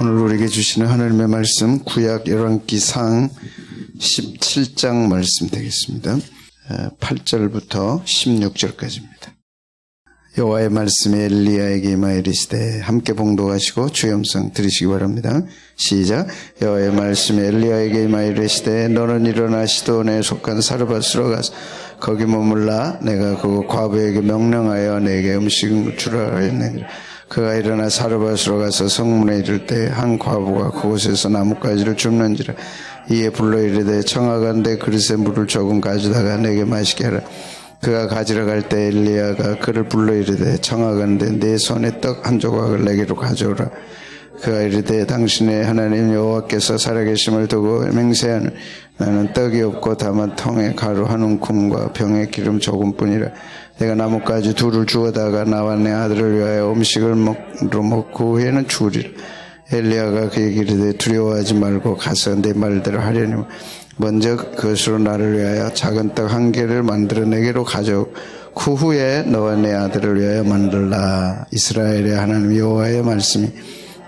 오늘 우리에게 주시는 하나님의 말씀 구약 열왕기상 17장 말씀 되겠습니다. 8절부터 16절까지입니다. 여호와의 말씀이 엘리야에게 임하여 이르시되 함께 봉독하시고 주의 음성 들으시기 바랍니다. 시작. 여호와의 말씀이 엘리야에게 임하여 이르시되 너는 일어나 시돈에 속한 사르밧으로 가서 거기 머물라. 내가 그 과부에게 명령하여 내게 음식을 주라 하였느니라. 그가 일어나 사르밧으로 가서 성문에 이를 때 한 과부가 그곳에서 나뭇가지를 줍는지라. 이에 불러 이르되 청하건대 그릇에 물을 조금 가져다가 내게 마시게 하라. 그가 가지러 갈 때 엘리야가 그를 불러 이르되 청하건대 내 손에 떡 한 조각을 내게로 가져오라. 그가 이르되 당신의 하나님 여호와께서 살아계심을 두고 맹세하는 나는 떡이 없고 다만 통에 가루 한 움큼과 병에 기름 조금뿐이라. 내가 나뭇가지 둘을 주어다가 나와 내 아들을 위하여 음식을 먹고 그 후에는 주리라. 엘리야가 그에게 이르되 두려워하지 말고 가서 내 말대로 하려니 먼저 그것으로 나를 위하여 작은 떡 한 개를 만들어 내게로 가져오고 그 후에 너와 내 아들을 위하여 만들라. 이스라엘의 하나님 여호와의 말씀이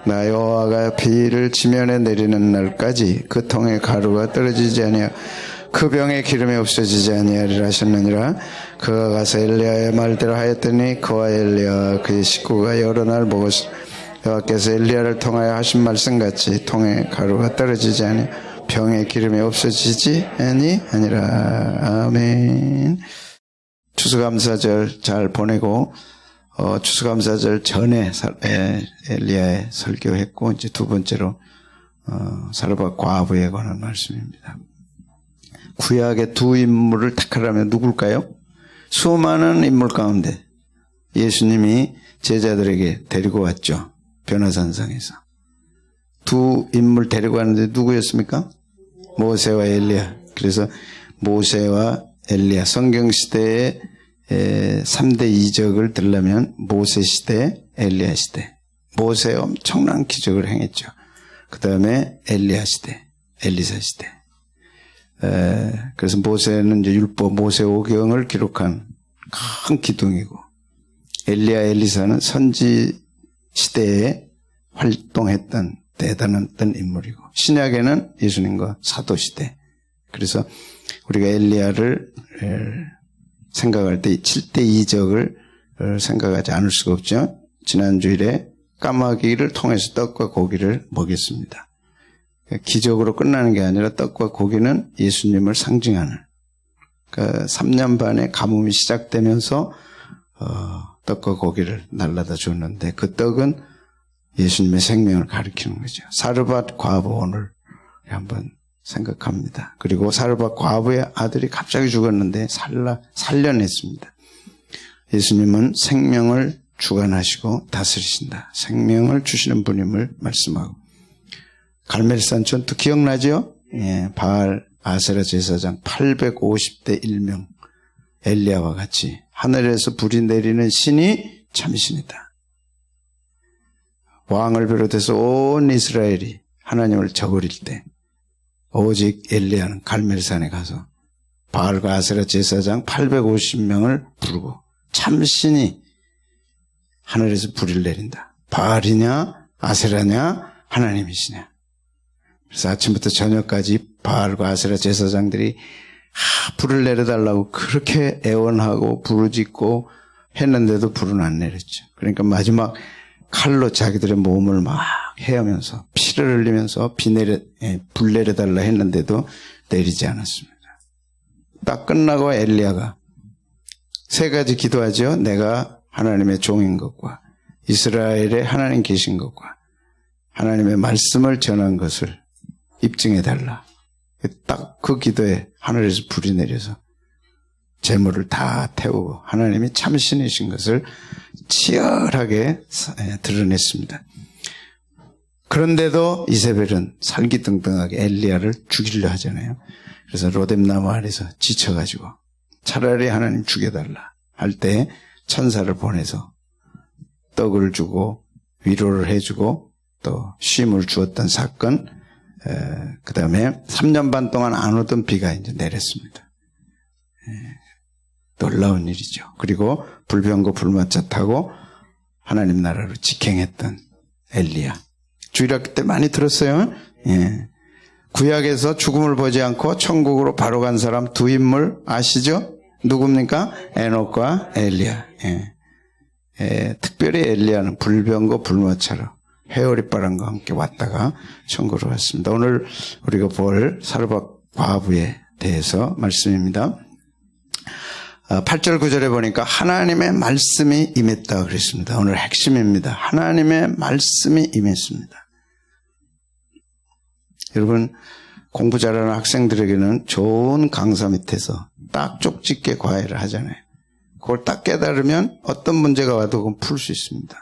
나 여호와가 비를 지면에 내리는 날까지 그 통에 가루가 떨어지지 아니하고 그 병에 기름이 없어지지 아니하리라 하셨느니라. 그가 가서 엘리야의 말대로 하였더니 그와 엘리야와 그의 식구가 여러 날 먹었으니 여호와께서 엘리야를 통하여 하신 말씀같이 통에 가루가 떨어지지 아니하고 병에 기름이 없어지지 아니하니라. 아멘. 추수감사절 잘 보내고 추수감사절 전에 엘리야의 설교했고 이제 두 번째로 사르밧 과부에 관한 말씀입니다. 구약의 두 인물을 택하라면 누굴까요? 수많은 인물 가운데 예수님이 제자들에게 데리고 왔죠. 변화산상에서. 두 인물 데리고 왔는데 누구였습니까? 모세와 엘리야. 그래서 모세와 엘리야 성경시대의 3대 이적을 들려면 모세 시대, 엘리야 시대. 모세 엄청난 기적을 행했죠. 그 다음에 엘리야 시대, 엘리사 시대. 그래서 모세는 이제 율법, 모세오경을 기록한 큰 기둥이고, 엘리야, 엘리사는 선지 시대에 활동했던 대단한 인물이고, 신약에는 예수님과 사도 시대. 그래서 우리가 엘리야를 생각할 때 7대 이적을 생각하지 않을 수가 없죠. 지난 주일에 까마귀를 통해서 떡과 고기를 먹였습니다. 기적으로 끝나는 게 아니라 떡과 고기는 예수님을 상징하는, 그러니까 3년 반의 가뭄이 시작되면서 떡과 고기를 날라다 줬는데 그 떡은 예수님의 생명을 가리키는 거죠. 사르밧 과부 오늘 한번 생각합니다. 그리고 사르밧 과부의 아들이 갑자기 죽었는데 살려냈습니다. 예수님은 생명을 주관하시고 다스리신다. 생명을 주시는 분임을 말씀하고, 갈멜산 전투 기억나죠? 예, 바알 아세라 제사장 850대 1명 엘리야와 같이 하늘에서 불이 내리는 신이 참신이다. 왕을 비롯해서 온 이스라엘이 하나님을 저버릴 때 오직 엘리야는 갈멜산에 가서 바알과 아세라 제사장 850명을 부르고 참신이 하늘에서 불을 내린다. 바알이냐 아세라냐 하나님이시냐. 그래서 아침부터 저녁까지 바알과 아세라 제사장들이 불을 내려달라고 그렇게 애원하고 부르짖고 했는데도 불은 안 내렸죠. 그러니까 마지막 칼로 자기들의 몸을 막 헤하면서 피를 흘리면서 불 내려달라 했는데도 내리지 않았습니다. 딱 끝나고 엘리야가 세 가지 기도하죠. 내가 하나님의 종인 것과 이스라엘에 하나님 계신 것과 하나님의 말씀을 전한 것을 입증해달라. 딱 그 기도에 하늘에서 불이 내려서 재물을 다 태우고 하나님이 참신이신 것을 치열하게 드러냈습니다. 그런데도 이세벨은 살기등등하게 엘리야를 죽이려 하잖아요. 그래서 로뎀나무 아래서 지쳐가지고 차라리 하나님 죽여달라 할 때 천사를 보내서 떡을 주고 위로를 해주고 또 쉼을 주었던 사건, 그 다음에 3년 반 동안 안 오던 비가 이제 내렸습니다. 놀라운 일이죠. 그리고 불병거 불마차 타고 하나님 나라로 직행했던 엘리야. 주일학교 때 많이 들었어요. 예. 구약에서 죽음을 보지 않고 천국으로 바로 간 사람 두 인물 아시죠? 누굽니까? 에녹과 엘리야. 예. 특별히 엘리야는 불병거 불모차로 회오리바람과 함께 왔다가 천국으로 왔습니다. 오늘 우리가 볼 사르밧 과부에 대해서 말씀입니다. 8절 9절에 보니까 하나님의 말씀이 임했다 그랬습니다. 오늘 핵심입니다. 하나님의 말씀이 임했습니다. 여러분 공부 잘하는 학생들에게는 좋은 강사 밑에서 딱 쪽집게 과외를 하잖아요. 그걸 딱 깨달으면 어떤 문제가 와도 그건 풀 수 있습니다.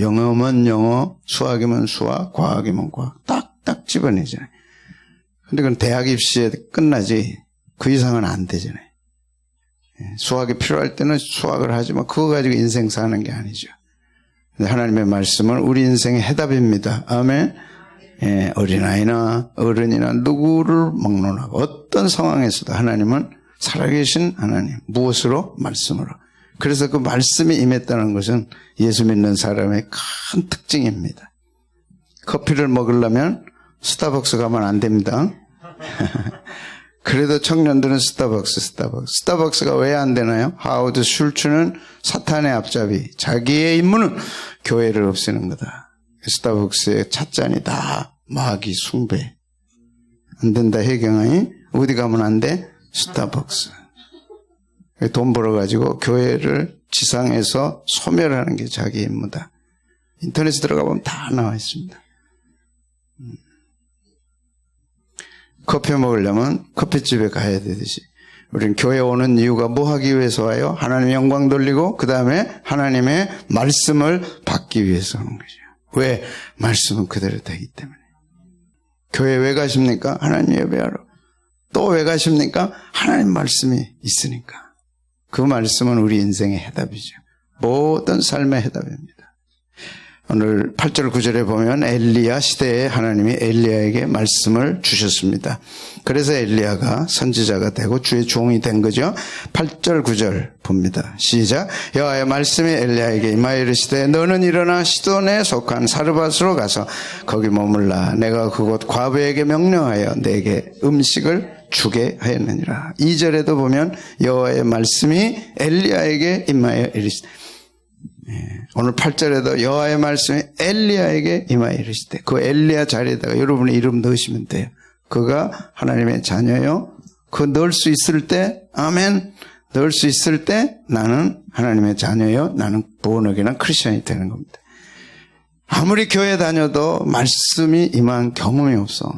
영어면 영어, 수학이면 수학, 과학이면 과학 딱딱 집어내잖아요. 근데 그건 대학 입시에 끝나지 그 이상은 안 되잖아요. 수학이 필요할 때는 수학을 하지만 그거 가지고 인생 사는 게 아니죠. 하나님의 말씀은 우리 인생의 해답입니다. 아멘. 예, 어린아이나 어른이나 누구를 막론하고 어떤 상황에서도 하나님은 살아계신 하나님. 무엇으로? 말씀으로. 그래서 그 말씀이 임했다는 것은 예수 믿는 사람의 큰 특징입니다. 커피를 먹으려면 스타벅스 가면 안 됩니다. 그래도 청년들은 스타벅스가 왜 안 되나요? 하워드 슐츠는 사탄의 앞잡이, 자기의 임무는 교회를 없애는 거다. 스타벅스의 찻잔이 다 마귀 숭배. 안 된다 해경이 어디 가면 안 돼? 스타벅스. 돈 벌어가지고 교회를 지상에서 소멸하는 게 자기 임무다. 인터넷에 들어가 보면 다 나와 있습니다. 커피 먹으려면 커피집에 가야 되듯이 우리는 교회 오는 이유가 뭐 하기 위해서 와요? 하나님의 영광 돌리고 그 다음에 하나님의 말씀을 받기 위해서 하는 거죠. 왜? 말씀은 그대로 되기 때문에. 교회 왜 가십니까? 하나님 예배하러. 또 왜 가십니까? 하나님 말씀이 있으니까. 그 말씀은 우리 인생의 해답이죠. 모든 삶의 해답입니다. 오늘 8절 9절에 보면 엘리야 시대에 하나님이 엘리야에게 말씀을 주셨습니다. 그래서 엘리야가 선지자가 되고 주의 종이 된 거죠. 8절 9절 봅니다. 시작. 여호와의 말씀이 엘리야에게 임하여 이르시되 너는 일어나 시돈에 속한 사르밧으로 가서 거기 머물라. 내가 그곳 과부에게 명령하여 내게 음식을 주게 하였느니라. 2절에도 보면 여호와의 말씀이 엘리야에게 임하여 이르시되 오늘 8절에도 여호와의 말씀이 엘리야에게 임하여 이르시되 그 엘리야 자리에다가 여러분의 이름 넣으시면 돼요. 그가 하나님의 자녀요. 그 넣을 수 있을 때 아멘 넣을 수 있을 때 나는 하나님의 자녀요. 나는 본어기나 크리스천이 되는 겁니다. 아무리 교회 다녀도 말씀이 임한 경험이 없어.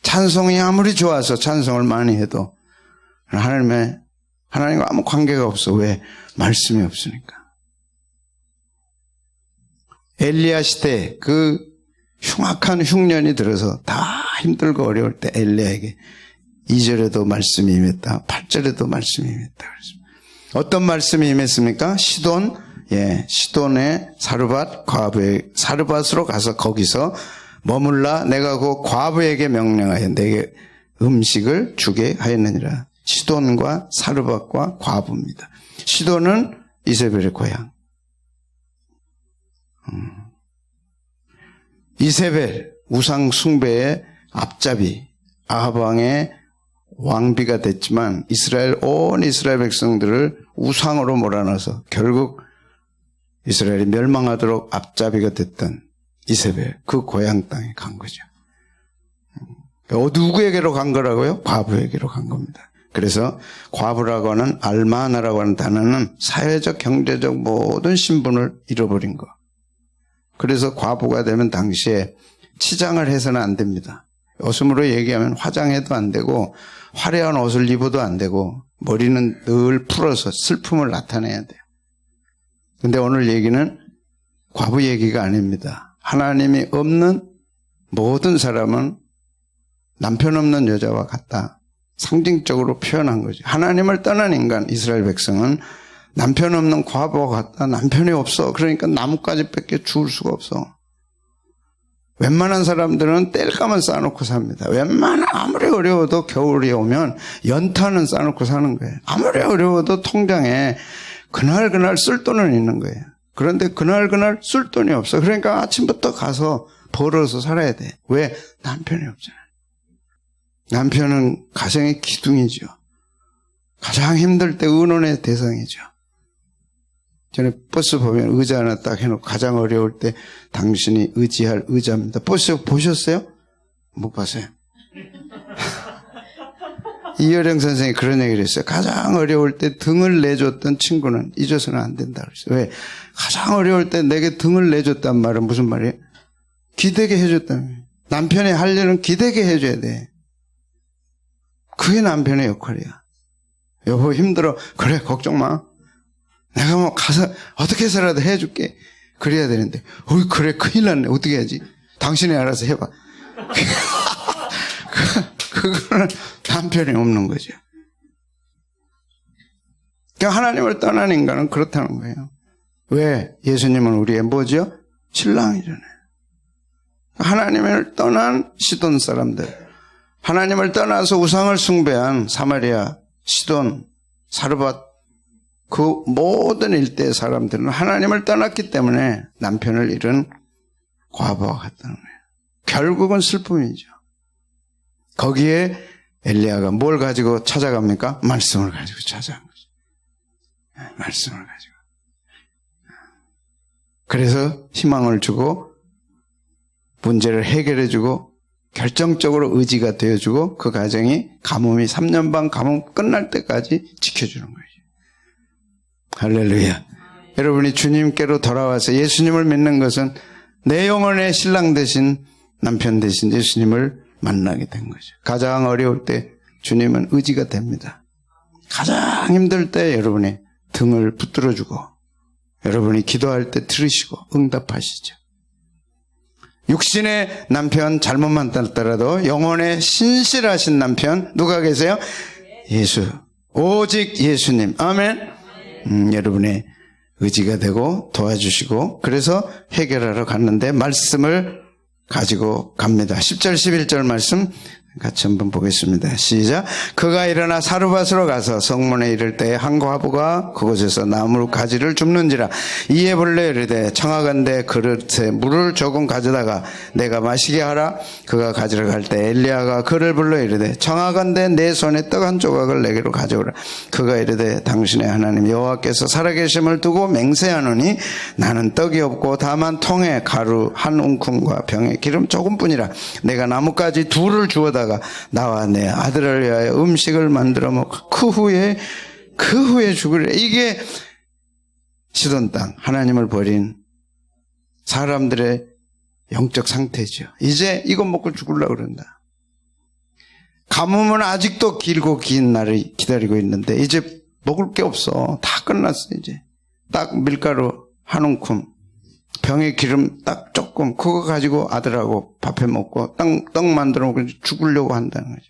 찬송이 아무리 좋아서 찬송을 많이 해도 하나님과 아무 관계가 없어. 왜? 말씀이 없으니까. 엘리야 시대 그 흉악한 흉년이 들어서 다 힘들고 어려울 때 엘리야에게 2절에도 말씀이 임했다. 8절에도 말씀이 임했다. 그랬습니다. 어떤 말씀이 임했습니까? 시돈의 사르밧 과부의 사르밧으로 가서 거기서 머물라. 내가 그 과부에게 명령하여 내게 음식을 주게 하였느니라. 시돈과 사르밧과 과부입니다. 시돈은 이세벨의 고향. 이세벨 우상 숭배의 앞잡이 아합 왕의 왕비가 됐지만 온 이스라엘 백성들을 우상으로 몰아넣어서 결국 이스라엘이 멸망하도록 앞잡이가 됐던 이세벨 그 고향 땅에 간 거죠. 누구에게로 간 거라고요? 과부에게로 간 겁니다. 그래서 과부라고 하는 알마나라고 하는 단어는 사회적 경제적 모든 신분을 잃어버린 거. 그래서 과부가 되면 당시에 치장을 해서는 안 됩니다. 어슴으로 얘기하면 화장해도 안 되고 화려한 옷을 입어도 안 되고 머리는 늘 풀어서 슬픔을 나타내야 돼요. 근데 오늘 얘기는 과부 얘기가 아닙니다. 하나님이 없는 모든 사람은 남편 없는 여자와 같다. 상징적으로 표현한 거죠. 하나님을 떠난 인간 이스라엘 백성은 남편 없는 과부와 같다. 남편이 없어. 그러니까 나뭇가지 밖에 주울 수가 없어. 웬만한 사람들은 땔감은 쌓아놓고 삽니다. 아무리 어려워도 겨울이 오면 연탄은 쌓아놓고 사는 거예요. 아무리 어려워도 통장에 그날 쓸 돈은 있는 거예요. 그런데 그날 쓸 돈이 없어. 그러니까 아침부터 가서 벌어서 살아야 돼. 왜? 남편이 없잖아. 남편은 가정의 기둥이죠. 가장 힘들 때 의논의 대상이죠. 전에 버스 보면 의자 하나 딱 해놓고 가장 어려울 때 당신이 의지할 의자입니다. 버스 보셨어요? 못 봤어요. 이효령 선생이 그런 얘기를 했어요. 가장 어려울 때 등을 내줬던 친구는 잊어서는 안 된다 그랬어요. 왜? 가장 어려울 때 내게 등을 내줬단 말은 무슨 말이에요? 기대게 해줬다는 거예요. 남편이 할 일은 기대게 해줘야 돼. 그게 남편의 역할이야. 여보 힘들어. 그래 걱정 마. 내가 뭐 가서 어떻게 해서라도 해줄게. 그래야 되는데 그래 큰일 났네. 어떻게 해야지? 당신이 알아서 해봐. 그거는 남편이 없는 거죠. 그러니까 하나님을 떠난 인간은 그렇다는 거예요. 왜? 예수님은 우리의 뭐죠? 신랑이잖아요. 하나님을 떠난 시돈 사람들, 하나님을 떠나서 우상을 숭배한 사마리아, 시돈, 사르밧, 그 모든 일대의 사람들은 하나님을 떠났기 때문에 남편을 잃은 과부와 같다는 거예요. 결국은 슬픔이죠. 거기에 엘리야가 뭘 가지고 찾아갑니까? 말씀을 가지고 찾아간 거죠. 말씀을 가지고. 그래서 희망을 주고 문제를 해결해주고 결정적으로 의지가 되어주고 그 가정이 가뭄이 3년 반 가뭄 끝날 때까지 지켜주는 거예요. 할렐루야. 여러분이 주님께로 돌아와서 예수님을 믿는 것은 내 영혼의 신랑 되신 남편 되신 예수님을 만나게 된 거죠. 가장 어려울 때 주님은 의지가 됩니다. 가장 힘들 때 여러분이 등을 붙들어주고 여러분이 기도할 때 들으시고 응답하시죠. 육신의 남편 잘못 만났더라도 영혼의 신실하신 남편 누가 계세요? 예수. 오직 예수님. 아멘. 여러분의 의지가 되고 도와주시고 그래서 해결하러 갔는데 말씀을 가지고 갑니다. 10절 11절 말씀 같이 한번 보겠습니다. 시작. 그가 일어나 사르밧으로 가서 성문에 이를 때 한 과부가 그곳에서 나무 가지를 줍는지라. 이에 불러 이르되 청하건대 그릇에 물을 조금 가져다가 내가 마시게 하라. 그가 가지러 갈 때 엘리야가 그를 불러 이르되 청하건대 내 손에 떡 한 조각을 내게로 가져오라. 그가 이르되 당신의 하나님 여호와께서 살아계심을 두고 맹세하노니 나는 떡이 없고 다만 통에 가루 한 웅큼과 병에 기름 조금뿐이라. 내가 나뭇가지 둘을 주워다가 나와 내 아들을 위하여 음식을 만들어 먹고 그 후에 죽으리라. 이게 시돈 땅 하나님을 버린 사람들의 영적 상태죠. 이제 이거 먹고 죽으려고 그런다. 가뭄은 아직도 길고 긴 날을 기다리고 있는데 이제 먹을 게 없어. 다 끝났어. 이제 딱 밀가루 한 움큼 병에 기름 딱 조금 그거 가지고 아들하고 밥해 먹고 떡 만들어 먹고 죽으려고 한다는 거죠.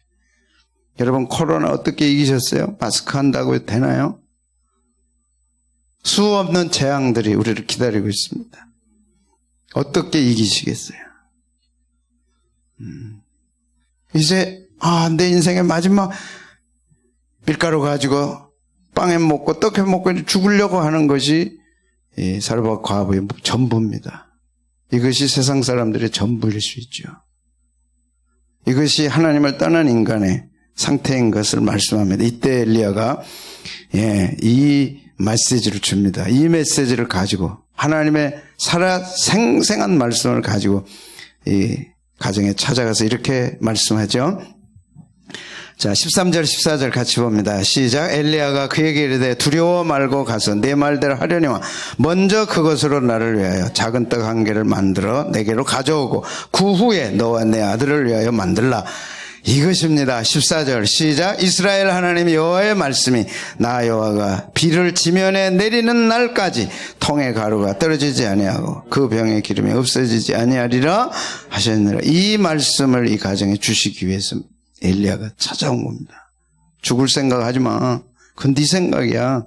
여러분 코로나 어떻게 이기셨어요? 마스크 한다고 되나요? 수 없는 재앙들이 우리를 기다리고 있습니다. 어떻게 이기시겠어요? 이제 내 인생의 마지막 밀가루 가지고 빵에 먹고 떡해 먹고 죽으려고 하는 것이 이 사르밧 과부의 전부입니다. 이것이 세상 사람들의 전부일 수 있죠. 이것이 하나님을 떠난 인간의 상태인 것을 말씀합니다. 이때 엘리야가 이 메시지를 줍니다. 이 메시지를 가지고 하나님의 생생한 말씀을 가지고 이 가정에 찾아가서 이렇게 말씀하죠. 자, 13절 14절 같이 봅니다. 시작. 엘리야가 그에게 이르되 두려워 말고 가서 내 말대로 하려니와 먼저 그것으로 나를 위하여 작은 떡 한 개를 만들어 내게로 가져오고 그 후에 너와 내 아들을 위하여 만들라. 이것입니다. 14절 시작. 이스라엘 하나님 여호와의 말씀이 나 여호와가 비를 지면에 내리는 날까지 통에 가루가 떨어지지 아니하고 그 병의 기름이 없어지지 아니하리라 하셨느니라. 이 말씀을 이 가정에 주시기 위해서 엘리야가 찾아온 겁니다. 죽을 생각하지 마. 그건 네 생각이야.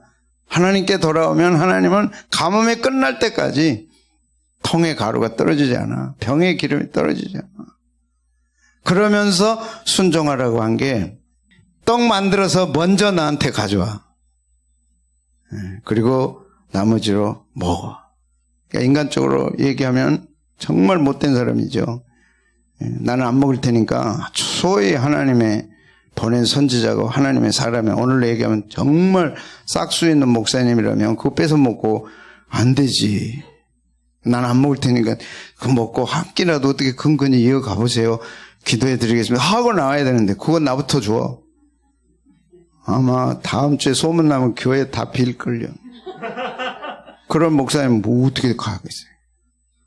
하나님께 돌아오면 하나님은 가뭄이 끝날 때까지 통에 가루가 떨어지지 않아. 병에 기름이 떨어지지 않아. 그러면서 순종하라고 한 게 떡 만들어서 먼저 나한테 가져와. 그리고 나머지로 먹어. 그러니까 인간적으로 얘기하면 정말 못된 사람이죠. 나는 안 먹을 테니까 소위 하나님의 보낸 선지자고 하나님의 사람이 오늘로 얘기하면 정말 싹수 있는 목사님이라면 그거 뺏어 먹고 안 되지. 난 안 먹을 테니까 그거 먹고 한 끼라도 어떻게 근근히 이어가 보세요. 기도해 드리겠습니다. 하고 나와야 되는데 그건 나부터 줘. 아마 다음 주에 소문나면 교회 다 빌걸요. 그런 목사님은 뭐 어떻게 가겠어요.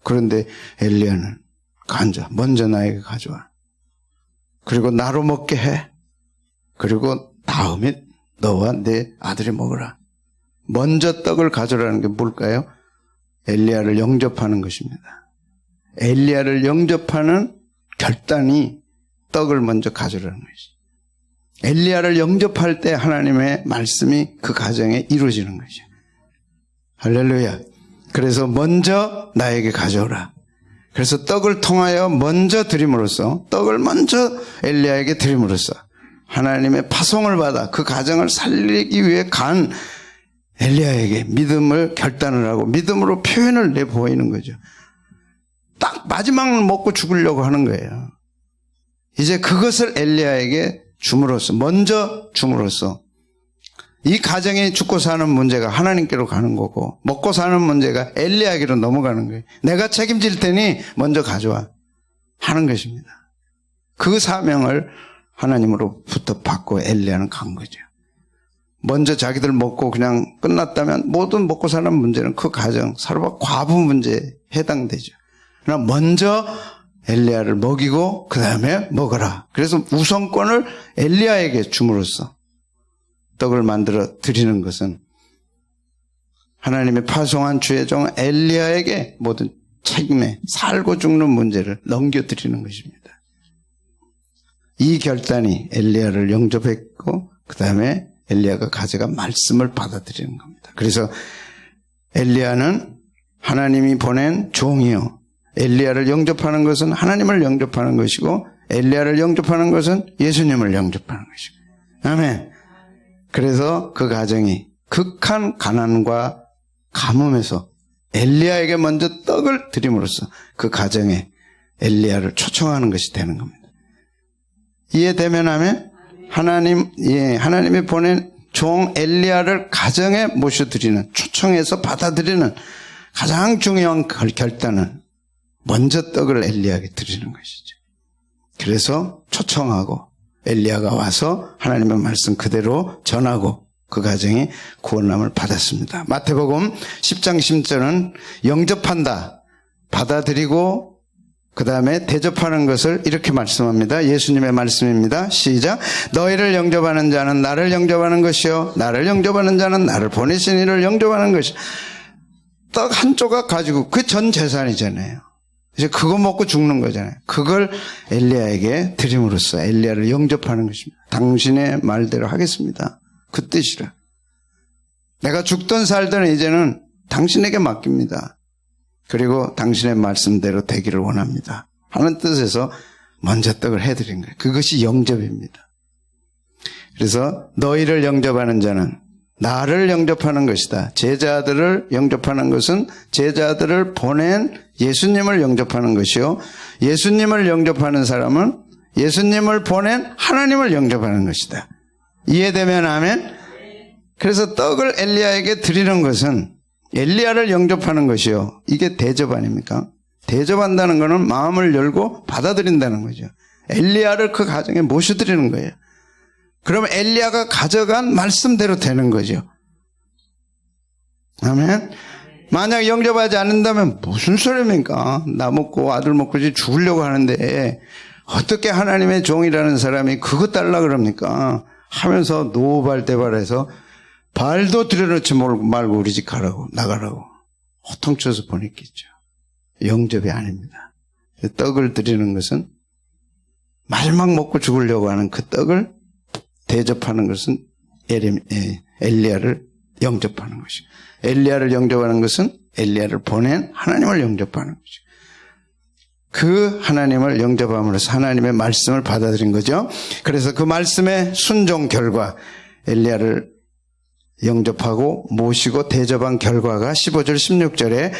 그런데 엘리야는 간자 먼저 나에게 가져와. 그리고 나로 먹게 해. 그리고 다음에 너와 내 아들이 먹으라. 먼저 떡을 가져라는 게 뭘까요? 엘리야를 영접하는 것입니다. 엘리야를 영접하는 결단이 떡을 먼저 가져라는 것이죠. 엘리야를 영접할 때 하나님의 말씀이 그 가정에 이루어지는 것이죠. 할렐루야. 그래서 먼저 나에게 가져오라. 그래서 떡을 통하여 먼저 드림으로써 떡을 먼저 엘리야에게 드림으로써 하나님의 파송을 받아 그 가정을 살리기 위해 간 엘리야에게 믿음을 결단을 하고 믿음으로 표현을 내보이는 거죠. 딱 마지막을 먹고 죽으려고 하는 거예요. 이제 그것을 엘리야에게 줌으로써 먼저 줌으로써 이 가정이 죽고 사는 문제가 하나님께로 가는 거고 먹고 사는 문제가 엘리야에게로 넘어가는 거예요. 내가 책임질 테니 먼저 가져와 하는 것입니다. 그 사명을 하나님으로부터 받고 엘리야는 간 거죠. 먼저 자기들 먹고 그냥 끝났다면 모든 먹고 사는 문제는 그 가정 사르밧 과부 문제에 해당되죠. 그러나 먼저 엘리야를 먹이고 그 다음에 먹어라. 그래서 우선권을 엘리야에게 줌으로써 떡을 만들어 드리는 것은 하나님의 파송한 주의 종 엘리야에게 모든 책임에 살고 죽는 문제를 넘겨드리는 것입니다. 이 결단이 엘리야를 영접했고 그 다음에 엘리야가 가져가 말씀을 받아들이는 겁니다. 그래서 엘리야는 하나님이 보낸 종이요. 엘리야를 영접하는 것은 하나님을 영접하는 것이고 엘리야를 영접하는 것은 예수님을 영접하는 것이고. 아멘. 그래서 그 가정이 극한 가난과 가뭄에서 엘리야에게 먼저 떡을 드림으로써 그 가정에 엘리야를 초청하는 것이 되는 겁니다. 이해되면 하면 하나님이 보낸 종 엘리야를 가정에 모셔드리는 초청해서 받아들이는 가장 중요한 결단은 먼저 떡을 엘리야에게 드리는 것이죠. 그래서 초청하고 엘리야가 와서 하나님의 말씀 그대로 전하고 그 가정이 구원함을 받았습니다. 마태복음 10장 10절은 영접한다, 받아들이고 그 다음에 대접하는 것을 이렇게 말씀합니다. 예수님의 말씀입니다. 시작. 너희를 영접하는 자는 나를 영접하는 것이요 나를 영접하는 자는 나를 보내신 이를 영접하는 것이요. 떡 한 조각 가지고 그 전 재산이잖아요. 이제 그거 먹고 죽는 거잖아요. 그걸 엘리야에게 드림으로써 엘리야를 영접하는 것입니다. 당신의 말대로 하겠습니다. 그 뜻이라. 내가 죽든 살든 이제는 당신에게 맡깁니다. 그리고 당신의 말씀대로 되기를 원합니다. 하는 뜻에서 먼저 떡을 해드린 거예요. 그것이 영접입니다. 그래서 너희를 영접하는 자는 나를 영접하는 것이다. 제자들을 영접하는 것은 제자들을 보낸 예수님을 영접하는 것이요. 예수님을 영접하는 사람은 예수님을 보낸 하나님을 영접하는 것이다. 이해되면 아멘? 그래서 떡을 엘리야에게 드리는 것은 엘리야를 영접하는 것이요. 이게 대접 아닙니까? 대접한다는 것은 마음을 열고 받아들인다는 거죠. 엘리야를 그 가정에 모셔드리는 거예요. 그러면 엘리야가 가져간 말씀대로 되는 거죠. 아멘. 만약 영접하지 않는다면 무슨 소리입니까? 나 먹고 아들 먹고 죽으려고 하는데 어떻게 하나님의 종이라는 사람이 그것 달라 그럽니까? 하면서 노발대발해서 발도 들여놓지 말고 우리 집 가라고 나가라고 호통쳐서 보냈겠죠. 영접이 아닙니다. 떡을 드리는 것은 마지막 먹고 죽으려고 하는 그 떡을 대접하는 것은 엘리야를 영접하는 것이고 엘리야를 영접하는 것은 엘리야를 보낸 하나님을 영접하는 것이고 그 하나님을 영접함으로써 하나님의 말씀을 받아들인 거죠. 그래서 그 말씀의 순종 결과 엘리야를 영접하고 모시고 대접한 결과가 15절 16절에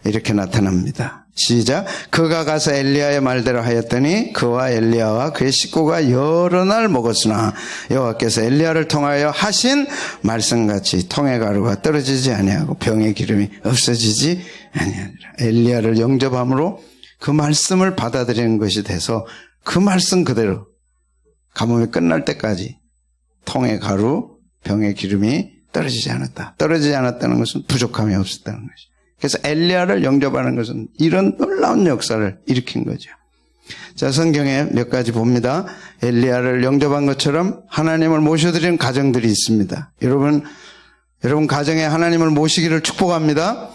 이렇게 나타납니다. 시작. 그가 가서 엘리야의 말대로 하였더니 그와 엘리야와 그의 식구가 여러 날 먹었으나 여호와께서 엘리야를 통하여 하신 말씀같이 통의 가루가 떨어지지 아니하고 병의 기름이 없어지지 아니하니라. 엘리야를 영접함으로 그 말씀을 받아들이는 것이 돼서 그 말씀 그대로 가뭄이 끝날 때까지 통의 가루, 병의 기름이 떨어지지 않았다. 떨어지지 않았다는 것은 부족함이 없었다는 것이죠. 그래서 엘리야를 영접하는 것은 이런 놀라운 역사를 일으킨 거죠. 자, 성경에 몇 가지 봅니다. 엘리야를 영접한 것처럼 하나님을 모셔드리는 가정들이 있습니다. 여러분 가정에 하나님을 모시기를 축복합니다.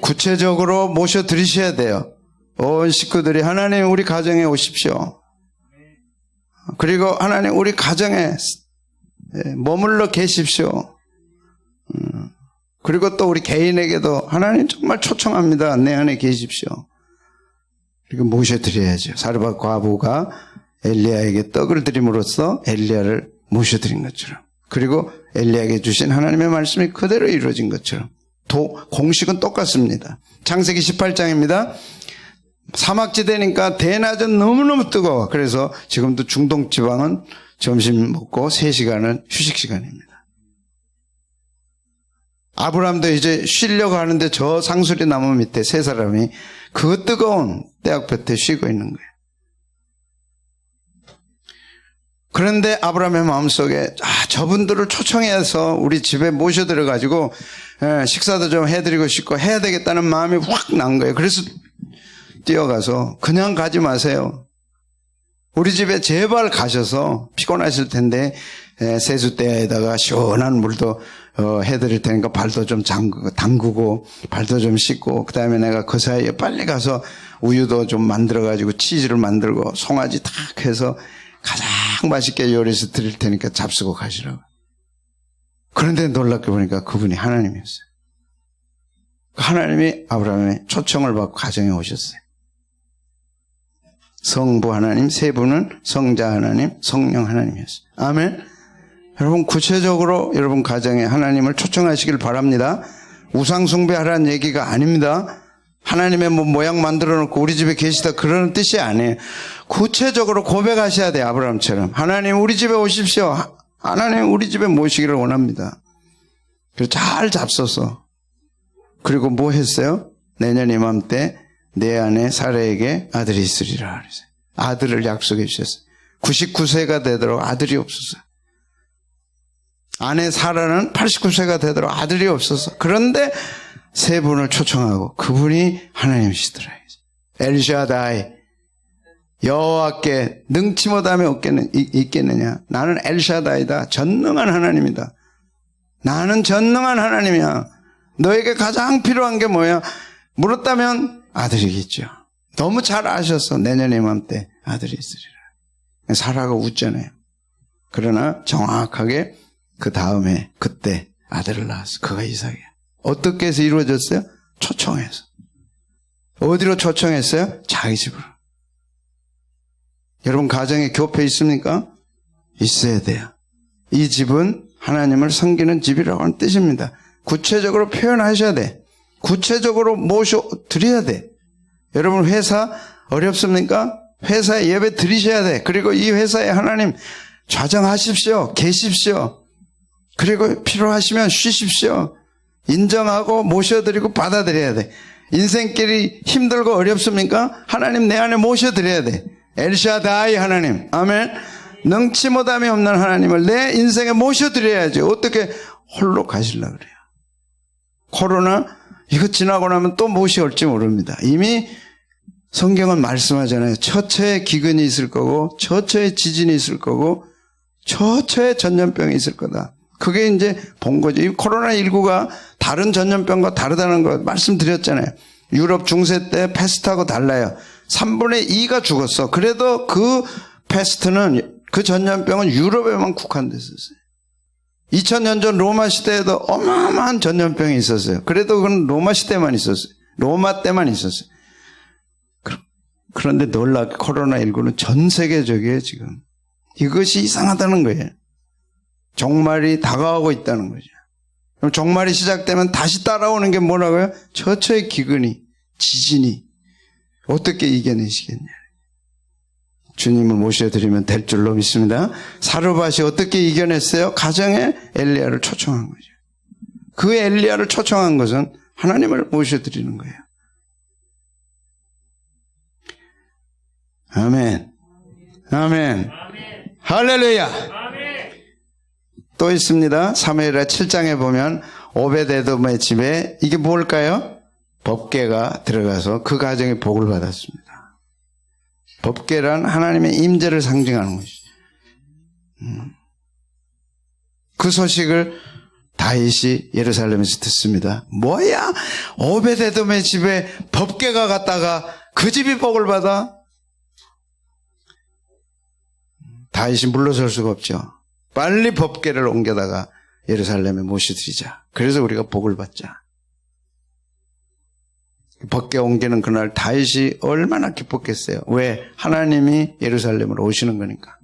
구체적으로 모셔드리셔야 돼요. 온 식구들이 하나님 우리 가정에 오십시오. 그리고 하나님 우리 가정에 머물러 계십시오. 그리고 또 우리 개인에게도 하나님 정말 초청합니다. 내 안에 계십시오. 그리고 모셔드려야죠. 사르밧 과부가 엘리야에게 떡을 드림으로써 엘리야를 모셔드린 것처럼, 그리고 엘리야에게 주신 하나님의 말씀이 그대로 이루어진 것처럼 공식은 똑같습니다. 창세기 18장입니다. 사막지대니까 대낮은 너무너무 뜨거워. 그래서 지금도 중동 지방은 점심 먹고 3시간은 휴식 시간입니다. 아브라함도 이제 쉬려고 하는데 저 상수리 나무 밑에 3사람이 그 뜨거운 떼약볕에 쉬고 있는 거예요. 그런데 아브라함의 마음속에 저분들을 초청해서 우리 집에 모셔들어가지고 식사도 좀 해드리고 싶고 해야 되겠다는 마음이 확 난 거예요. 그래서 뛰어가서 그냥 가지 마세요. 우리 집에 제발 가셔서 피곤하실 텐데 세숫대야에다가 시원한 물도 해드릴 테니까 발도 좀 담그고 발도 좀 씻고, 그 다음에 내가 그 사이에 빨리 가서 우유도 좀 만들어가지고 치즈를 만들고 송아지 탁 해서 가장 맛있게 요리해서 드릴 테니까 잡수고 가시라고. 그런데 놀랍게 보니까 그분이 하나님이었어요. 하나님이 아브라함의 초청을 받고 가정에 오셨어요. 성부 하나님, 세 분은 성자 하나님, 성령 하나님이었어요. 아멘. 여러분 구체적으로 여러분 가정에 하나님을 초청하시길 바랍니다. 우상 숭배하라는 얘기가 아닙니다. 하나님의 모양 만들어 놓고 우리 집에 계시다 그러는 뜻이 아니에요. 구체적으로 고백하셔야 돼요. 아브라함처럼. 하나님 우리 집에 오십시오. 하나님 우리 집에 모시기를 원합니다. 그래서 잘 잡숴서. 그리고 뭐 했어요? 내년 이맘때 내 아내 사라에게 아들이 있으리라 그랬어요. 아들을 약속해 주셨어요. 99세가 되도록 아들이 없었어요. 아내 사라는 89세가 되도록 아들이 없어서. 그런데 세 분을 초청하고 그분이 하나님이시더라. 엘샤다이, 여호와께 능치 못함이 있겠느냐. 나는 엘샤다이다. 전능한 하나님이다. 나는 전능한 하나님이야. 너에게 가장 필요한 게 뭐야? 물었다면 아들이겠죠. 너무 잘 아셨어. 내년 이맘때 아들이 있으리라. 사라가 웃잖아요. 그러나 정확하게 그 다음에 그때 아들을 낳았어. 그가 이삭이야. 어떻게 해서 이루어졌어요? 초청해서. 어디로 초청했어요? 자기 집으로. 여러분 가정에 교회 있습니까? 있어야 돼요. 이 집은 하나님을 섬기는 집이라고 하는 뜻입니다. 구체적으로 표현하셔야 돼. 구체적으로 모셔드려야 돼. 여러분 회사 어렵습니까? 회사에 예배 드리셔야 돼. 그리고 이 회사에 하나님 좌정하십시오. 계십시오. 그리고 필요하시면 쉬십시오. 인정하고 모셔드리고 받아들여야 돼. 인생길이 힘들고 어렵습니까? 하나님 내 안에 모셔드려야 돼. 엘샤다이 하나님. 아멘. 능치 못함이 없는 하나님을 내 인생에 모셔드려야지. 어떻게 홀로 가시려고 그래요. 코로나 이거 지나고 나면 또 무엇이 올지 모릅니다. 이미 성경은 말씀하잖아요. 처처에 기근이 있을 거고 처처에 지진이 있을 거고 처처에 전염병이 있을 거다. 그게 이제 본 거죠. 이 코로나19가 다른 전염병과 다르다는 거 말씀드렸잖아요. 유럽 중세 때 패스트하고 달라요. 3분의 2가 죽었어. 그래도 그 패스트는 그 전염병은 유럽에만 국한됐었어요. 2000년 전 로마 시대에도 어마어마한 전염병이 있었어요. 그래도 그건 로마 시대만 있었어요. 로마 때만 있었어요. 그런데 놀랍게 코로나19는 전 세계적이에요, 지금. 이것이 이상하다는 거예요. 종말이 다가오고 있다는 거죠. 그럼 종말이 시작되면 다시 따라오는 게 뭐라고요? 처처의 기근이, 지진이. 어떻게 이겨내시겠냐. 주님을 모셔드리면 될 줄로 믿습니다. 사르밧이 어떻게 이겨냈어요? 가정에 엘리야를 초청한 거죠. 그 엘리야를 초청한 것은 하나님을 모셔드리는 거예요. 아멘. 아멘. 할렐루야. 또 있습니다. 사무엘하 7장에 보면 오벳에돔의 집에 이게 뭘까요? 법궤가 들어가서 그 가정이 복을 받았습니다. 법궤란 하나님의 임재를 상징하는 것이죠. 그 소식을 다윗이 예루살렘에서 듣습니다. 뭐야? 오벳에돔의 집에 법궤가 갔다가 그 집이 복을 받아? 다윗이 물러설 수가 없죠. 빨리 법궤를 옮겨다가 예루살렘에 모셔드리자. 그래서 우리가 복을 받자. 법궤 옮기는 그날 다윗이 얼마나 기뻤겠어요. 왜? 하나님이 예루살렘으로 오시는 거니까.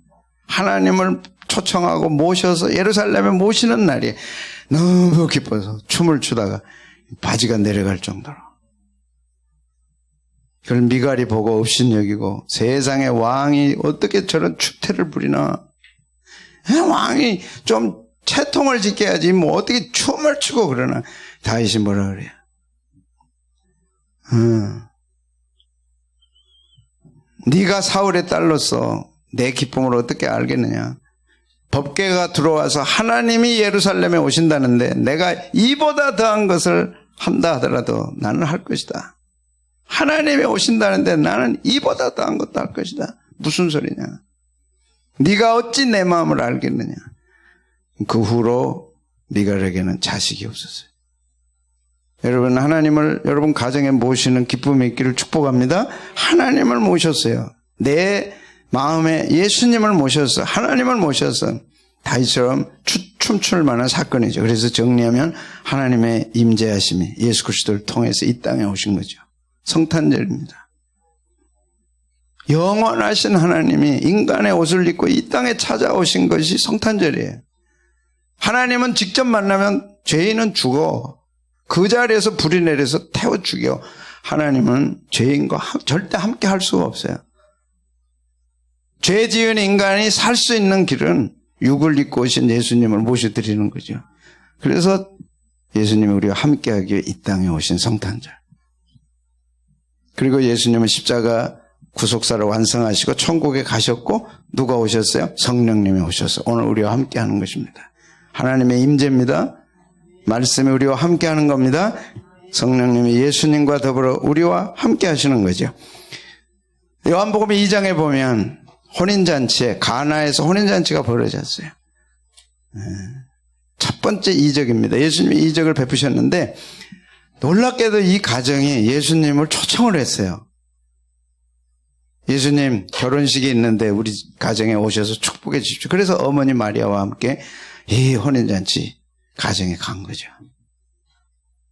하나님을 초청하고 모셔서 예루살렘에 모시는 날이 너무 기뻐서 춤을 추다가 바지가 내려갈 정도로. 그걸 미갈이 보고 업신여기고 세상의 왕이 어떻게 저런 추태를 부리나. 왕이 좀 채통을 지켜야지 뭐 어떻게 춤을 추고 그러나. 다윗이 뭐라 그래요? 네가 사울의 딸로서 내 기쁨을 어떻게 알겠느냐. 법궤가 들어와서 하나님이 예루살렘에 오신다는데 내가 이보다 더한 것을 한다 하더라도 나는 할 것이다. 하나님이 오신다는데 나는 이보다 더한 것도 할 것이다. 무슨 소리냐. 네가 어찌 내 마음을 알겠느냐. 그 후로 미갈에게는 자식이 없었어요. 여러분, 하나님을 여러분 가정에 모시는 기쁨이 있기를 축복합니다. 하나님을 모셨어요. 내 마음에 예수님을 모셔서 하나님을 모셔서 다윗처럼 춤출 만한 사건이죠. 그래서 정리하면 하나님의 임재하심이 예수 그리스도를 통해서 이 땅에 오신 거죠. 성탄절입니다. 영원하신 하나님이 인간의 옷을 입고 이 땅에 찾아오신 것이 성탄절이에요. 하나님은 직접 만나면 죄인은 죽어. 그 자리에서 불이 내려서 태워 죽여. 하나님은 죄인과 절대 함께 할 수가 없어요. 죄 지은 인간이 살 수 있는 길은 육을 입고 오신 예수님을 모셔드리는 거죠. 그래서 예수님이 우리와 함께하기 위해 이 땅에 오신 성탄절. 그리고 예수님은 십자가 구속사를 완성하시고 천국에 가셨고 누가 오셨어요? 성령님이 오셔서 오늘 우리와 함께하는 것입니다. 하나님의 임재입니다. 말씀이 우리와 함께하는 겁니다. 성령님이 예수님과 더불어 우리와 함께하시는 거죠. 요한복음 2장에 보면 혼인잔치에 가나에서 혼인잔치가 벌어졌어요. 첫 번째 이적입니다. 예수님이 이적을 베푸셨는데 놀랍게도 이 가정이 예수님을 초청을 했어요. 예수님 결혼식이 있는데 우리 가정에 오셔서 축복해 주십시오. 그래서 어머니 마리아와 함께 이 혼인잔치 가정에 간 거죠.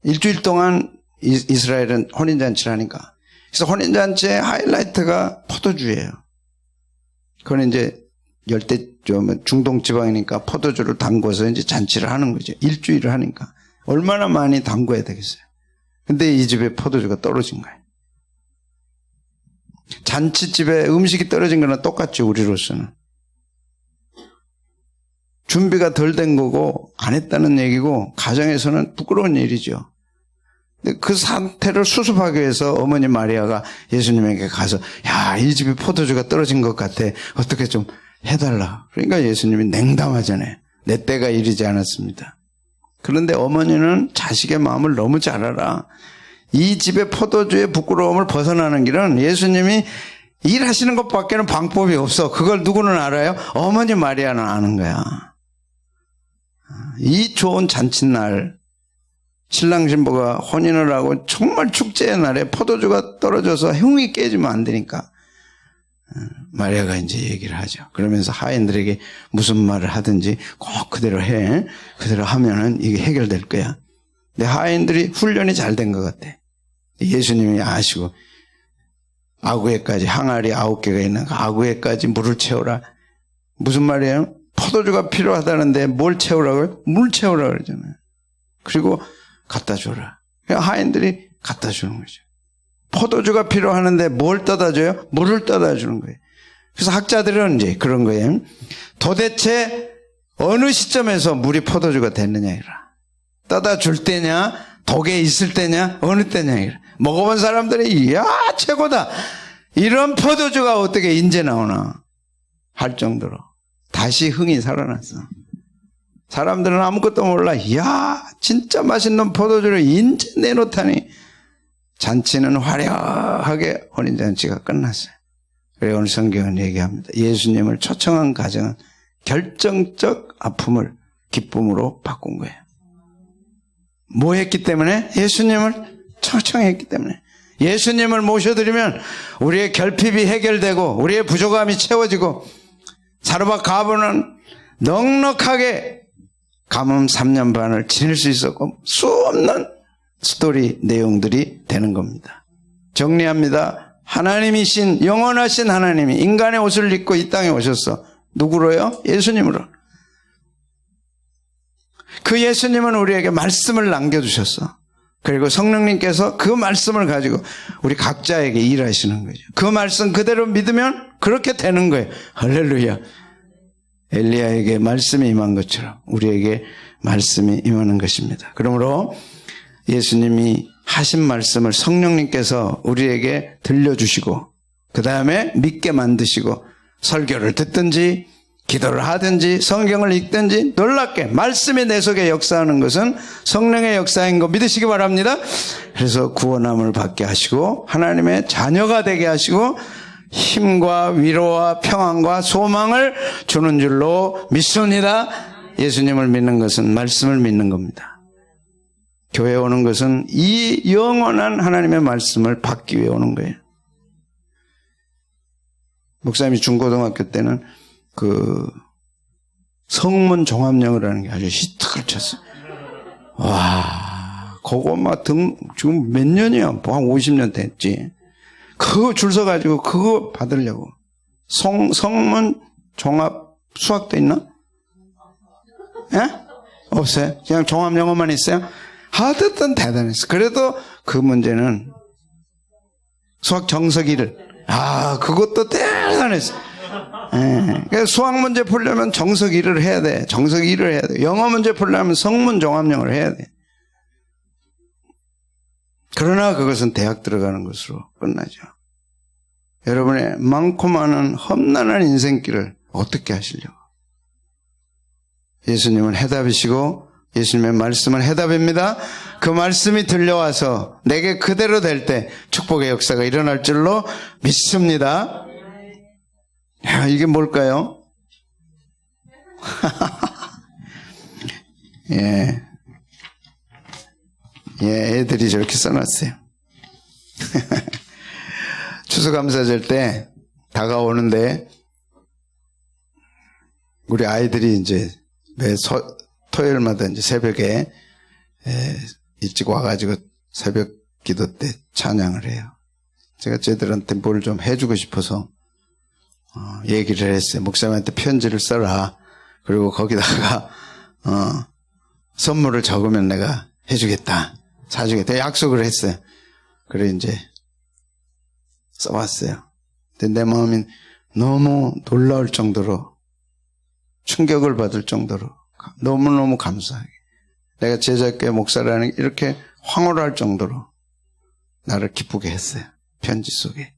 일주일 동안 이스라엘은 혼인잔치를 하니까. 그래서 혼인잔치의 하이라이트가 포도주예요. 그건 이제 열대 중동 지방이니까 포도주를 담궈서 이제 잔치를 하는 거죠. 일주일을 하니까 얼마나 많이 담궈야 되겠어요. 근데 이 집에 포도주가 떨어진 거예요. 잔치집에 음식이 떨어진 거나 똑같죠, 우리로서는. 준비가 덜 된 거고 안 했다는 얘기고 가정에서는 부끄러운 일이죠. 근데 그 상태를 수습하기 위해서 어머니 마리아가 예수님에게 가서 야, 이 집에 포도주가 떨어진 것 같아. 어떻게 좀 해달라. 그러니까 예수님이 냉담하잖아요. 내 때가 이르지 않았습니다. 그런데 어머니는 자식의 마음을 너무 잘 알아. 이 집의 포도주의 부끄러움을 벗어나는 길은 예수님이 일하시는 것밖에는 방법이 없어. 그걸 누구는 알아요? 어머니 마리아는 아는 거야. 이 좋은 잔칫날 신랑 신부가 혼인을 하고 정말 축제의 날에 포도주가 떨어져서 흥이 깨지면 안 되니까 마리아가 이제 얘기를 하죠. 그러면서 하인들에게 무슨 말을 하든지 꼭 그대로 해. 그대로 하면은 이게 해결될 거야. 근데 하인들이 훈련이 잘 된 것 같아. 예수님이 아시고 아구에까지 항아리 9개가 있는 그 아구에까지 물을 채우라. 무슨 말이에요? 포도주가 필요하다는데 뭘 채우라고요? 물 채우라 그러잖아요. 그리고 갖다 줘라. 하인들이 갖다 주는 거죠. 포도주가 필요하는데 뭘 떠다 줘요? 물을 떠다 주는 거예요. 그래서 학자들은 이제 그런 거예요. 도대체 어느 시점에서 물이 포도주가 됐느냐 이라. 떠다 줄 때냐, 독에 있을 때냐, 어느 때냐 이라. 먹어본 사람들이 이야 최고다. 이런 포도주가 어떻게 인제 나오나 할 정도로 다시 흥이 살아났어. 사람들은 아무것도 몰라. 이야 진짜 맛있는 포도주를 인제 내놓다니. 잔치는 화려하게 혼인잔치가 끝났어요. 그래서 오늘 성경은 얘기합니다. 예수님을 초청한 가정은 결정적 아픔을 기쁨으로 바꾼 거예요. 뭐 했기 때문에? 예수님을 초청했기 때문에. 예수님을 모셔드리면 우리의 결핍이 해결되고 우리의 부족함이 채워지고 사르밧 가부는 넉넉하게 가뭄 3년 반을 지낼 수 있었고 수 없는 스토리 내용들이 되는 겁니다. 정리합니다. 하나님이신 영원하신 하나님이 인간의 옷을 입고 이 땅에 오셨어. 누구로요? 예수님으로. 그 예수님은 우리에게 말씀을 남겨주셨어. 그리고 성령님께서 그 말씀을 가지고 우리 각자에게 일하시는 거죠. 그 말씀 그대로 믿으면 그렇게 되는 거예요. 할렐루야. 엘리야에게 말씀이 임한 것처럼 우리에게 말씀이 임하는 것입니다. 그러므로 예수님이 하신 말씀을 성령님께서 우리에게 들려주시고 그 다음에 믿게 만드시고 설교를 듣든지 기도를 하든지 성경을 읽든지 놀랍게 말씀이 내 속에 역사하는 것은 성령의 역사인 거 믿으시기 바랍니다. 그래서 구원함을 받게 하시고 하나님의 자녀가 되게 하시고 힘과 위로와 평안과 소망을 주는 줄로 믿습니다. 예수님을 믿는 것은 말씀을 믿는 겁니다. 교회에 오는 것은 이 영원한 하나님의 말씀을 받기 위해 오는 거예요. 목사님이 중고등학교 때는 그 성문 종합영어라는 게 아주 히트를 쳤어요. 와, 그거 막 지금 몇 년이야? 한 50년 됐지. 그거 줄 서가지고 그거 받으려고. 성문 종합 수학도 있나? 예? 없어요. 그냥 종합영어만 있어요. 하여튼 대단했어. 그래도 그 문제는 수학 정석이를 그것도 대단했어. 그러니까 수학 문제 풀려면 정석 1을 해야 돼. 정석 1을 해야 돼. 영어 문제 풀려면 성문 종합영어를 해야 돼. 그러나 그것은 대학 들어가는 것으로 끝나죠. 여러분의 많고 많은 험난한 인생길을 어떻게 하시려고? 예수님은 해답이시고 예수님의 말씀은 해답입니다. 그 말씀이 들려와서 내게 그대로 될 때 축복의 역사가 일어날 줄로 믿습니다. 야, 이게 뭘까요? 예, 애들이 저렇게 써놨어요. 추수감사절 때 다가오는데 우리 아이들이 이제 매 토요일마다 이제 새벽에 일찍 와가지고 새벽 기도 때 찬양을 해요. 제가 쟤들한테 뭘 좀 해주고 싶어서 얘기를 했어요. 목사님한테 편지를 써라. 그리고 거기다가 선물을 적으면 내가 해주겠다. 사주겠다. 약속을 했어요. 그래 이제 써왔어요. 근데 내 마음이 너무 놀라울 정도로 충격을 받을 정도로 너무너무 감사하게 내가 제자교회 목사라는 게 이렇게 황홀할 정도로 나를 기쁘게 했어요. 편지 속에.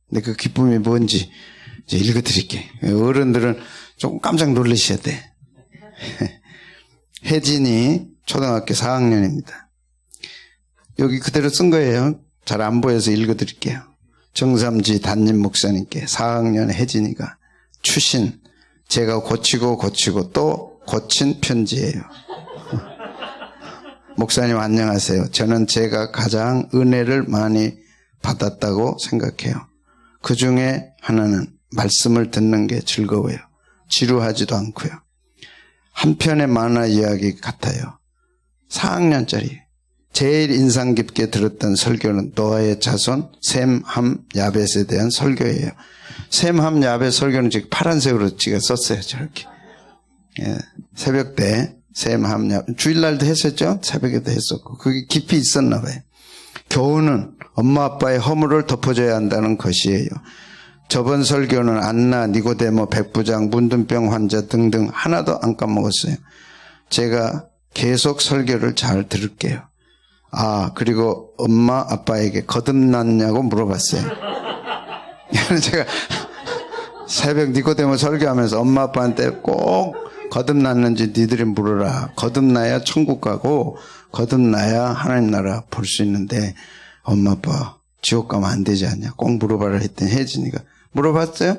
근데 그 기쁨이 뭔지 이제 읽어드릴게. 어른들은 조금 깜짝 놀라셔야 돼. 혜진이 초등학교 4학년입니다. 여기 그대로 쓴 거예요. 잘 안 보여서 읽어드릴게요. 정삼지 담임 목사님께 4학년 혜진이가 추신 제가 고치고 또 고친 편지예요. 목사님 안녕하세요. 저는 제가 가장 은혜를 많이 받았다고 생각해요. 그 중에 하나는 말씀을 듣는 게 즐거워요. 지루하지도 않고요. 한 편의 만화 이야기 같아요. 4학년짜리. 제일 인상 깊게 들었던 설교는 노아의 자손 셈, 함, 야벳에 대한 설교예요. 셈, 함, 야벳 설교는 지금 파란색으로 제가 썼어요. 저렇게. 예, 새벽 때 샘, 함, 야. 주일날도 했었죠? 새벽에도 했었고. 그게 깊이 있었나 봐요. 교훈은 엄마 아빠의 허물을 덮어줘야 한다는 것이에요. 저번 설교는 안나, 니고데모, 백부장, 문둥병 환자 등등 하나도 안 까먹었어요. 제가 계속 설교를 잘 들을게요. 그리고 엄마 아빠에게 거듭났냐고 물어봤어요. 제가 새벽 니고데모 설교하면서 엄마 아빠한테 꼭 거듭났는지 니들이 물어라. 거듭나야 천국 가고 거듭나야 하나님 나라 볼 수 있는데 엄마 아빠 지옥 가면 안 되지 않냐. 꼭 물어봐라 했더니 혜진이가 물어봤어요?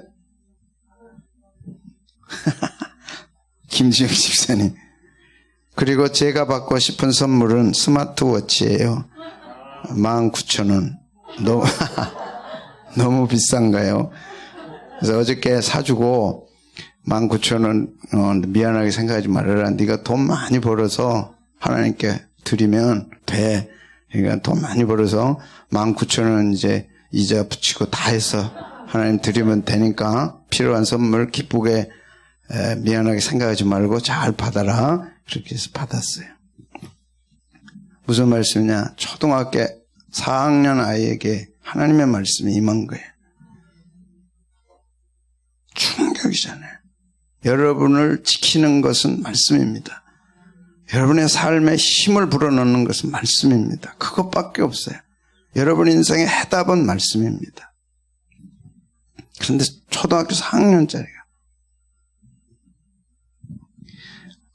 김지영 집사님. 그리고 제가 받고 싶은 선물은 스마트워치예요. 19,000원. 너무 비싼가요? 그래서 어저께 사주고 19,000원 미안하게 생각하지 말아라. 네가 돈 많이 벌어서 하나님께 드리면 돼. 그러니까 돈 많이 벌어서 19,000원 이제 이자 붙이고 다 해서 하나님 드리면 되니까 필요한 선물 기쁘게 미안하게 생각하지 말고 잘 받아라. 그렇게 해서 받았어요. 무슨 말씀이냐? 초등학교 4학년 아이에게 하나님의 말씀이 임한 거예요. 충격이잖아요. 여러분을 지키는 것은 말씀입니다. 여러분의 삶에 힘을 불어넣는 것은 말씀입니다. 그것밖에 없어요. 여러분 인생의 해답은 말씀입니다. 그런데 초등학교 4학년짜리가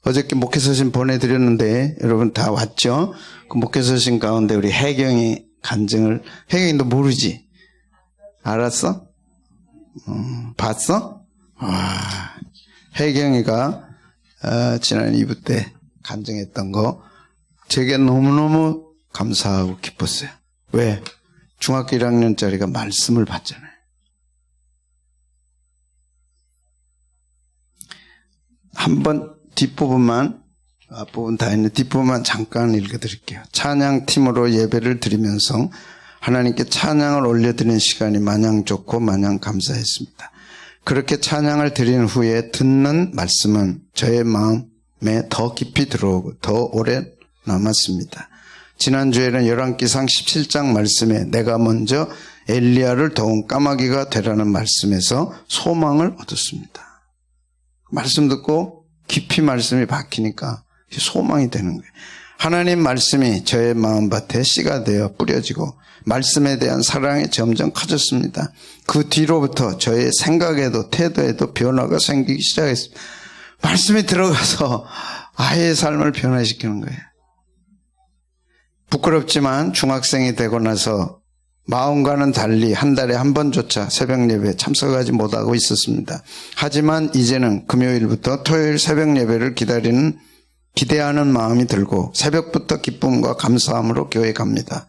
어저께 목회서신 보내드렸는데 여러분 다 왔죠? 그 목회서신 가운데 우리 혜경이 간증을 혜경이 너 모르지? 알았어? 봤어? 혜경이가 지난 2부 때 간증했던 거 제게 너무너무 감사하고 기뻤어요. 왜? 중학교 1학년짜리가 말씀을 받잖아요. 한번 뒷부분만 앞부분 다 있는 뒷부분만 잠깐 읽어드릴게요. 찬양팀으로 예배를 드리면서 하나님께 찬양을 올려드리는 시간이 마냥 좋고 마냥 감사했습니다. 그렇게 찬양을 드린 후에 듣는 말씀은 저의 마음에 더 깊이 들어오고 더 오래 남았습니다. 지난주에는 열왕기상 17장 말씀에 내가 먼저 엘리야를 도운 까마귀가 되라는 말씀에서 소망을 얻었습니다. 말씀 듣고 깊이 말씀이 박히니까 소망이 되는 거예요. 하나님 말씀이 저의 마음밭에 씨가 되어 뿌려지고 말씀에 대한 사랑이 점점 커졌습니다. 그 뒤로부터 저의 생각에도 태도에도 변화가 생기기 시작했습니다. 말씀이 들어가서 아이의 삶을 변화시키는 거예요. 부끄럽지만 중학생이 되고 나서 마음과는 달리 한 달에 한 번조차 새벽 예배에 참석하지 못하고 있었습니다. 하지만 이제는 금요일부터 토요일 새벽 예배를 기대하는 마음이 들고 새벽부터 기쁨과 감사함으로 교회 갑니다.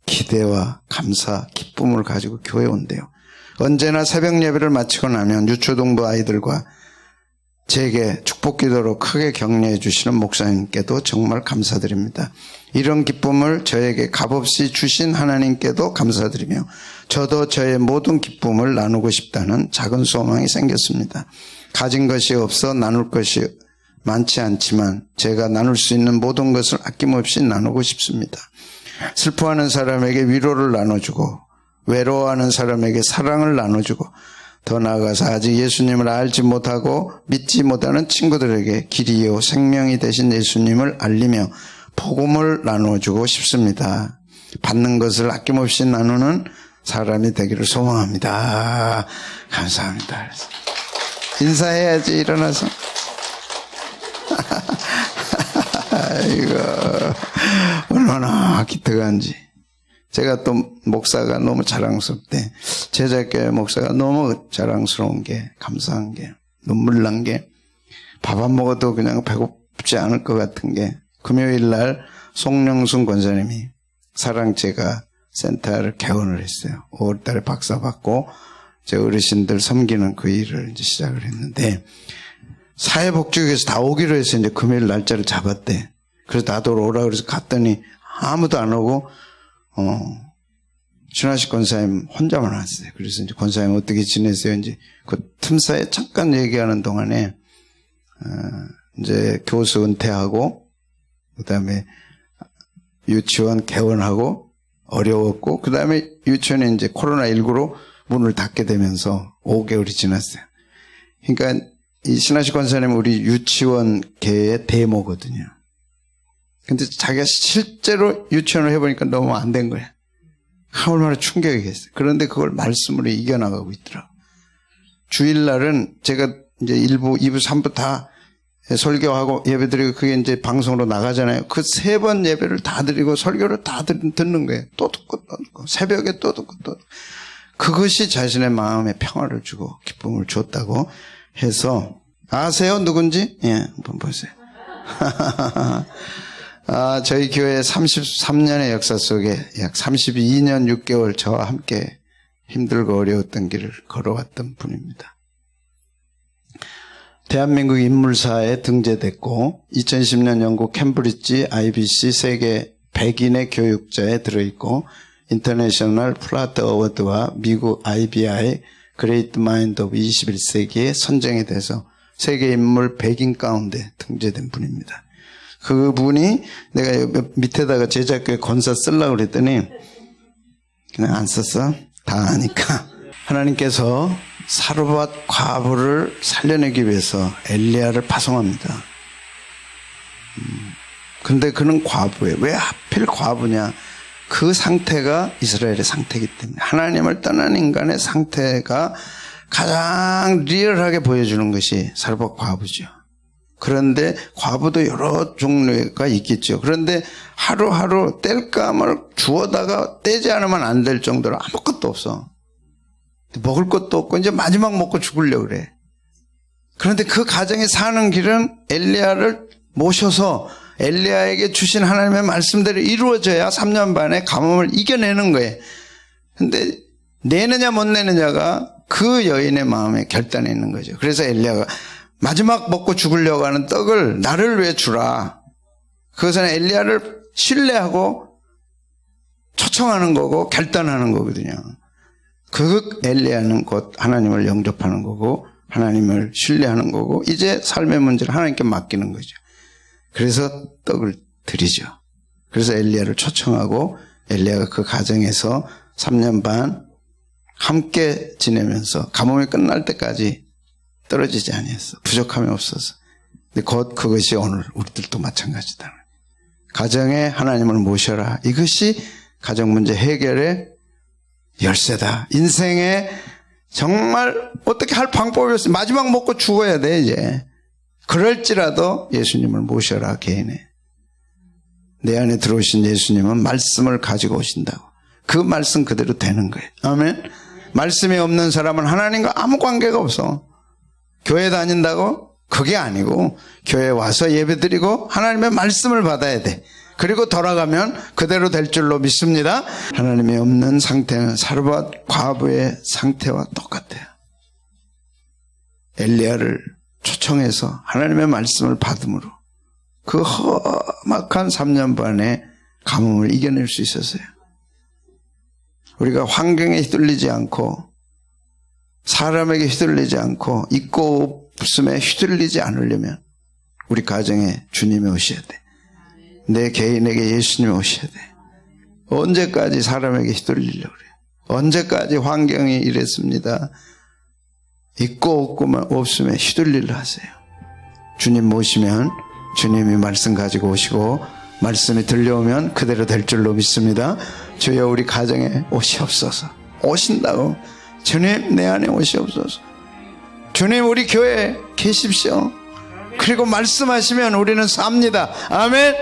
기대와 감사, 기쁨을 가지고 교회 온대요. 언제나 새벽 예배를 마치고 나면 유초동부 아이들과 제게 축복 기도로 크게 격려해 주시는 목사님께도 정말 감사드립니다. 이런 기쁨을 저에게 값없이 주신 하나님께도 감사드리며 저도 저의 모든 기쁨을 나누고 싶다는 작은 소망이 생겼습니다. 가진 것이 없어 나눌 것이 많지 않지만 제가 나눌 수 있는 모든 것을 아낌없이 나누고 싶습니다. 슬퍼하는 사람에게 위로를 나눠주고 외로워하는 사람에게 사랑을 나눠주고 더 나아가서 아직 예수님을 알지 못하고 믿지 못하는 친구들에게 길이요 생명이 되신 예수님을 알리며 복음을 나눠주고 싶습니다. 받는 것을 아낌없이 나누는 사람이 되기를 소망합니다. 감사합니다. 인사해야지 일어나서. 아이고 얼마나 기특한지. 제가 또 목사가 너무 자랑스럽대. 제자교회 목사가 너무 자랑스러운 게 감사한 게 눈물 난 게 밥 안 먹어도 그냥 배고프지 않을 것 같은 게 금요일 날 송영순 권사님이 사랑제가 센터를 개원을 했어요. 5월달에 박사 받고 제 어르신들 섬기는 그 일을 이제 시작을 했는데 사회복지국에서 다 오기로 해서 이제 금요일 날짜를 잡았대. 그래서 나도 오라 그래서 갔더니 아무도 안 오고 신하식 권사님 혼자만 왔어요. 그래서 이제 권사님 어떻게 지내세요? 이제 그 틈사이에 잠깐 얘기하는 동안에 이제 교수 은퇴하고 그다음에 유치원 개원하고 어려웠고 그다음에 유치원에 이제 코로나19로 문을 닫게 되면서 5개월이 지났어요. 그러니까 이 신하식 권사님은 우리 유치원계의 데모거든요. 근데 자기가 실제로 유치원을 해보니까 너무 안 된 거야. 얼마나 충격이겠어요. 그런데 그걸 말씀으로 이겨나가고 있더라고. 주일날은 제가 이제 1부, 2부, 3부 다 설교하고 예배드리고 그게 이제 방송으로 나가잖아요. 그 3번 예배를 다 드리고 설교를 다 듣는 거예요. 또 듣고 또 듣고 새벽에 또 듣고 또 듣고. 그것이 자신의 마음에 평화를 주고 기쁨을 줬다고 해서 아세요? 누군지? 예, 한번 보세요. 저희 교회 33년의 역사 속에 약 32년 6개월 저와 함께 힘들고 어려웠던 길을 걸어왔던 분입니다. 대한민국 인물사에 등재됐고 2010년 영국 캠브리지 IBC 세계 100인의 교육자에 들어있고 인터내셔널 플라트 어워드와 미국 IBI 그레이트 마인드 오브 21세기에 선정이 돼서 세계 인물 100인 가운데 등재된 분입니다. 그분이 내가 밑에다가 제자교회 권사 쓰려고 그랬더니 그냥 안 썼어? 다 아니까. 하나님께서 사르밧 과부를 살려내기 위해서 엘리야를 파송합니다. 근데 그는 과부예요. 왜 하필 과부냐? 그 상태가 이스라엘의 상태이기 때문에 하나님을 떠난 인간의 상태가 가장 리얼하게 보여주는 것이 사르밧 과부죠. 그런데 과부도 여러 종류가 있겠죠. 그런데 하루하루 뗄감을 주워다가 떼지 않으면 안 될 정도로 아무것도 없어. 먹을 것도 없고 이제 마지막 먹고 죽으려고 그래. 그런데 그 가정에 사는 길은 엘리야를 모셔서 엘리야에게 주신 하나님의 말씀대로 이루어져야 3년 반의 가뭄을 이겨내는 거예요. 근데 내느냐 못 내느냐가 그 여인의 마음에 결단이 있는 거죠. 그래서 엘리야가 마지막 먹고 죽으려고 하는 떡을 나를 왜 주라. 그것은 엘리야를 신뢰하고 초청하는 거고 결단하는 거거든요. 그 엘리야는 곧 하나님을 영접하는 거고 하나님을 신뢰하는 거고 이제 삶의 문제를 하나님께 맡기는 거죠. 그래서 떡을 드리죠. 그래서 엘리야를 초청하고 엘리야가 그 가정에서 3년 반 함께 지내면서 가뭄이 끝날 때까지 떨어지지 아니했어. 부족함이 없어서. 근데 곧 그것이 오늘 우리들도 마찬가지다. 가정에 하나님을 모셔라. 이것이 가정 문제 해결의 열쇠다. 인생에 정말 어떻게 할 방법이 없어. 마지막 먹고 죽어야 돼 이제. 그럴지라도 예수님을 모셔라. 개인에. 내 안에 들어오신 예수님은 말씀을 가지고 오신다고. 그 말씀 그대로 되는 거예요. 아멘. 말씀이 없는 사람은 하나님과 아무 관계가 없어. 교회 다닌다고? 그게 아니고 교회 와서 예배드리고 하나님의 말씀을 받아야 돼. 그리고 돌아가면 그대로 될 줄로 믿습니다. 하나님이 없는 상태는 사르밧 과부의 상태와 똑같아요. 엘리야를 초청해서 하나님의 말씀을 받음으로 그 험악한 3년 반의 가뭄을 이겨낼 수 있었어요. 우리가 환경에 휘둘리지 않고 사람에게 휘둘리지 않고 있고 없음에 휘둘리지 않으려면 우리 가정에 주님이 오셔야 돼. 내 개인에게 예수님이 오셔야 돼. 언제까지 사람에게 휘둘리려고 그래요? 언제까지 환경이 이랬습니다. 있고 없음에 휘둘리려 하세요. 주님 모시면 주님이 말씀 가지고 오시고 말씀이 들려오면 그대로 될 줄로 믿습니다. 주여 우리 가정에 오시옵소서. 오신다고. 주님 내 안에 오시옵소서. 주님 우리 교회에 계십시오. 그리고 말씀하시면 우리는 삽니다. 아멘.